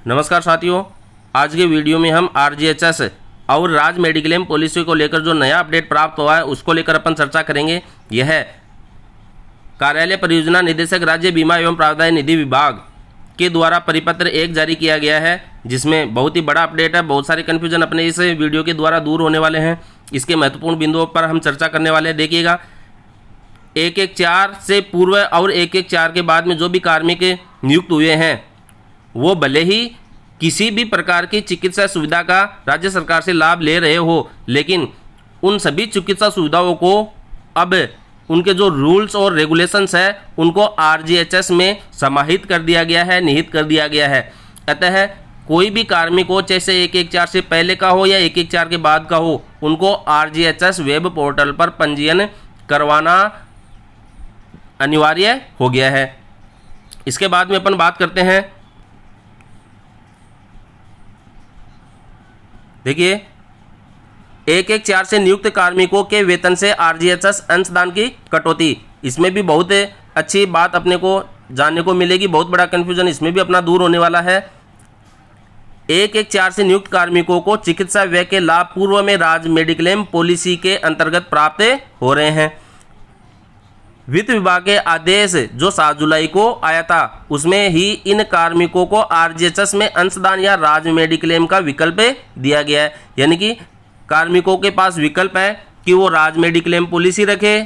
नमस्कार साथियों, आज के वीडियो में हम आरजीएचएस और राज्य मेडिक्लेम पॉलिसी को लेकर जो नया अपडेट प्राप्त हुआ है उसको लेकर अपन चर्चा करेंगे। यह कार्यालय परियोजना निदेशक राज्य बीमा एवं प्रावधान निधि विभाग के द्वारा परिपत्र 1 जारी किया गया है, जिसमें बहुत ही बड़ा अपडेट है। बहुत सारे कन्फ्यूजन अपने इस वीडियो के द्वारा दूर होने वाले हैं। इसके महत्वपूर्ण बिंदुओं पर हम चर्चा करने वाले हैं। देखिएगा, 1/1/4 से पूर्व और 1/1/4 के बाद में जो भी कार्मिक नियुक्त हुए हैं वो भले ही किसी भी प्रकार की चिकित्सा सुविधा का राज्य सरकार से लाभ ले रहे हो, लेकिन उन सभी चिकित्सा सुविधाओं को अब उनके जो रूल्स और रेगुलेशंस है उनको आरजीएचएस में समाहित कर दिया गया है, निहित कर दिया गया है। अतः कोई भी कार्मिक हो, चाहे 1/1/4 से पहले का हो या 1/1/4 के बाद का हो, उनको आरजीएचएस वेब पोर्टल पर पंजीयन करवाना अनिवार्य हो गया है। इसके बाद में अपन बात करते हैं। देखिए, 1/1/4 से नियुक्त कार्मिकों के वेतन से आरजीएचएस अंशदान की कटौती, इसमें भी बहुत अच्छी बात अपने को जानने को मिलेगी। बहुत बड़ा कन्फ्यूजन इसमें भी अपना दूर होने वाला है। 1/1/4 से नियुक्त कार्मिकों को चिकित्सा व्यय के लाभ पूर्व में राज्य मेडिक्लेम पॉलिसी के अंतर्गत प्राप्त हो रहे हैं। वित्त विभाग के आदेश जो 7 जुलाई को आया था, उसमें ही इन कार्मिकों को आरजीएचएस में अंशदान या राज्य मेडिक्लेम का विकल्प दिया गया है। यानी कि कार्मिकों के पास विकल्प है कि वो राज्य मेडिक्लेम पॉलिसी रखे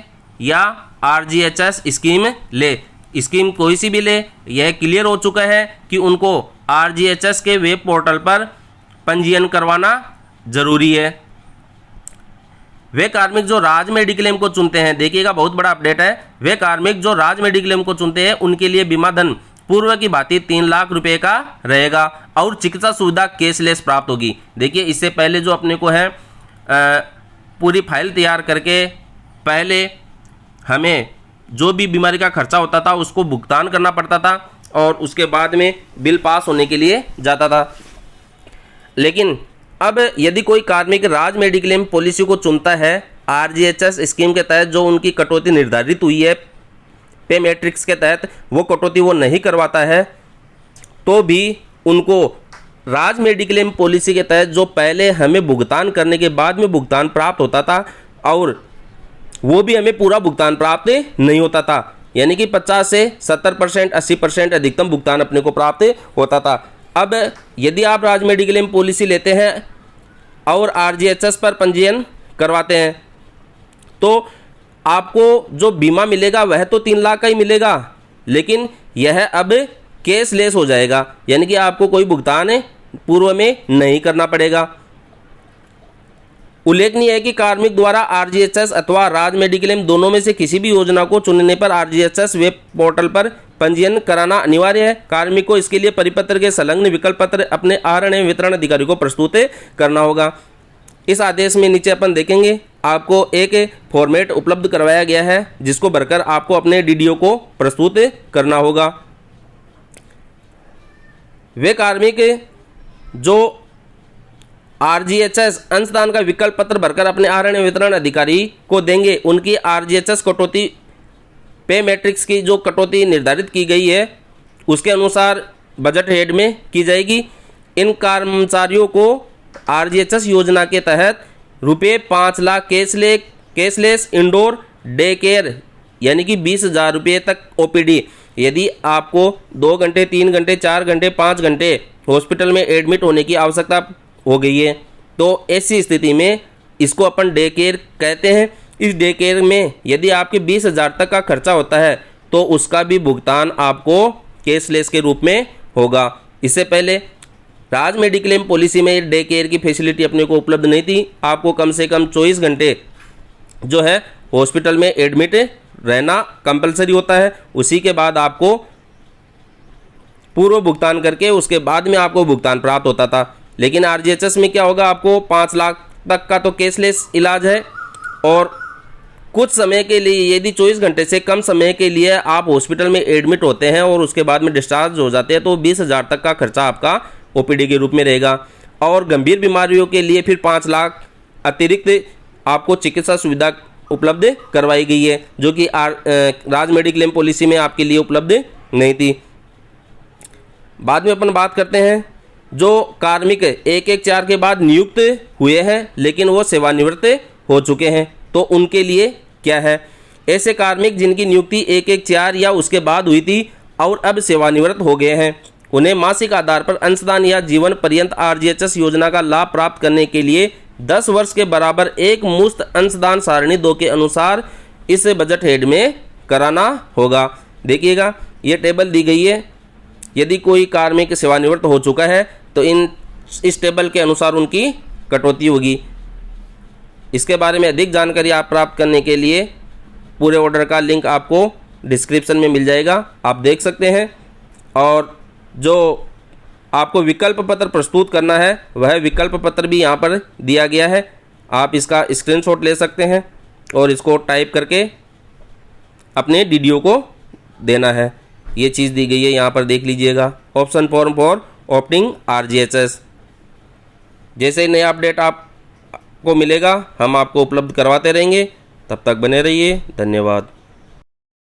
या आरजीएचएस स्कीम ले। स्कीम कोई सी भी ले, यह क्लियर हो चुका है कि उनको आरजीएचएस के वेब पोर्टल पर पंजीयन करवाना जरूरी है। वे कार्मिक जो राज्य मेडिक्लेम को चुनते हैं, देखिएगा बहुत बड़ा अपडेट है, वे कार्मिक जो राज्य मेडिक्लेम को चुनते हैं उनके लिए बीमा धन पूर्व की भांति 3 लाख रुपए का रहेगा और चिकित्सा सुविधा कैशलेस प्राप्त होगी। देखिए, इससे पहले जो अपने को है पूरी फाइल तैयार करके पहले हमें जो भी बीमारी का खर्चा होता था उसको भुगतान करना पड़ता था और उसके बाद में बिल पास होने के लिए जाता था। लेकिन अब यदि कोई कार्मिक राज्य मेडिक्लेम पॉलिसी को चुनता है, आरजीएचएस स्कीम के तहत जो उनकी कटौती निर्धारित हुई है पे मैट्रिक्स के तहत, वो कटौती वो नहीं करवाता है, तो भी उनको राज्य मेडिक्लेम पॉलिसी के तहत जो पहले हमें भुगतान करने के बाद में भुगतान प्राप्त होता था और वो भी हमें पूरा भुगतान प्राप्त नहीं होता था। यानी कि 50 से 70%, 80% अधिकतम भुगतान अपने को प्राप्त होता था। अब यदि आप राज्य मेडिक्लेम पॉलिसी लेते हैं और आरजीएचएस पर पंजीयन करवाते हैं तो आपको जो बीमा मिलेगा वह तो 3 लाख का ही मिलेगा, लेकिन यह अब कैशलेस हो जाएगा। यानी कि आपको कोई भुगतान पूर्व में नहीं करना पड़ेगा। उल्लेखनीय है कि कार्मिक द्वारा आरजीएचएस अथवा राज्य मेडिक्लेम दोनों में से किसी भी योजना को चुनने पर आरजीएचएस वेब पोर्टल पर पंजीयन कराना अनिवार्य है। कार्मिक को इसके लिए परिपत्र के संलग्न विकल्प पत्र अपने आहरण एवं वितरण अधिकारी को प्रस्तुत करना होगा। इस आदेश में नीचे अपन देखेंगे आपको एक फॉर्मेट उपलब्ध करवाया गया है जिसको भरकर आपको अपने डीडीओ को प्रस्तुत करना होगा। वे कार्मिक जो आरजीएचएस अंशदान का विकल्प पत्र भरकर अपने आहरण एवं वितरण अधिकारी को देंगे, उनकी आरजीएचएस कटौती पे मैट्रिक्स की जो कटौती निर्धारित की गई है उसके अनुसार बजट हेड में की जाएगी। इन कर्मचारियों को आरजीएचएस योजना के तहत रुपये 5 lakh cashless indoor day care यानी कि 20,000 रुपये तक ओपीडी। यदि आपको 2 घंटे, 3 घंटे, 4 घंटे, 5 घंटे हॉस्पिटल में एडमिट होने की आवश्यकता हो गई है तो ऐसी स्थिति में इसको अपन डे केयर कहते हैं। इस डे केयर में यदि आपके 20,000 तक का खर्चा होता है तो उसका भी भुगतान आपको कैशलेस के रूप में होगा। इससे पहले राज्य मेडिक्लेम पॉलिसी में डे केयर की फैसिलिटी अपने को उपलब्ध नहीं थी। आपको कम से कम 24 घंटे जो है हॉस्पिटल में एडमिट रहना कंपलसरी होता है। उसी के बाद आपको पूर्व भुगतान करके उसके बाद में आपको भुगतान प्राप्त होता था। लेकिन आरजीएचएस में क्या होगा, आपको 5 लाख तक का तो कैशलेस इलाज है और कुछ समय के लिए यदि 24 घंटे से कम समय के लिए आप हॉस्पिटल में एडमिट होते हैं और उसके बाद में डिस्चार्ज हो जाते हैं तो 20,000 तक का खर्चा आपका ओपीडी के रूप में रहेगा। और गंभीर बीमारियों के लिए फिर 5 लाख अतिरिक्त आपको चिकित्सा सुविधा उपलब्ध करवाई गई है, जो कि राज्य मेडिक्लेम पॉलिसी में आपके लिए उपलब्ध नहीं थी। बाद में अपन बात करते हैं जो कार्मिक 114 के बाद नियुक्त हुए हैं लेकिन वो सेवानिवृत्त हो चुके हैं, तो उनके लिए क्या है? ऐसे कार्मिक जिनकी नियुक्ति 114 या उसके बाद हुई थी और अब सेवानिवृत्त हो गए हैं, उन्हें मासिक आधार पर अंशदान या जीवन पर्यंत आरजीएचएस योजना का लाभ प्राप्त करने के लिए 10 वर्ष के बराबर एक मुश्त अंशदान सारणी 2 के अनुसार इस बजट हेड में कराना होगा। देखिएगा ये टेबल दी गई है। यदि कोई कार्मिक सेवानिवृत्त हो चुका है तो इस टेबल के अनुसार उनकी कटौती होगी। इसके बारे में अधिक जानकारी आप प्राप्त करने के लिए पूरे ऑर्डर का लिंक आपको डिस्क्रिप्शन में मिल जाएगा, आप देख सकते हैं। और जो आपको विकल्प पत्र प्रस्तुत करना है वह विकल्प पत्र भी यहाँ पर दिया गया है, आप इसका स्क्रीनशॉट ले सकते हैं और इसको टाइप करके अपने डीडीओ को देना है। ये चीज़ दी गई है, यहाँ पर देख लीजिएगा, option form for opening RGHS. जैसे ही नया अपडेट आपको मिलेगा हम आपको उपलब्ध करवाते रहेंगे। तब तक बने रहिए, धन्यवाद।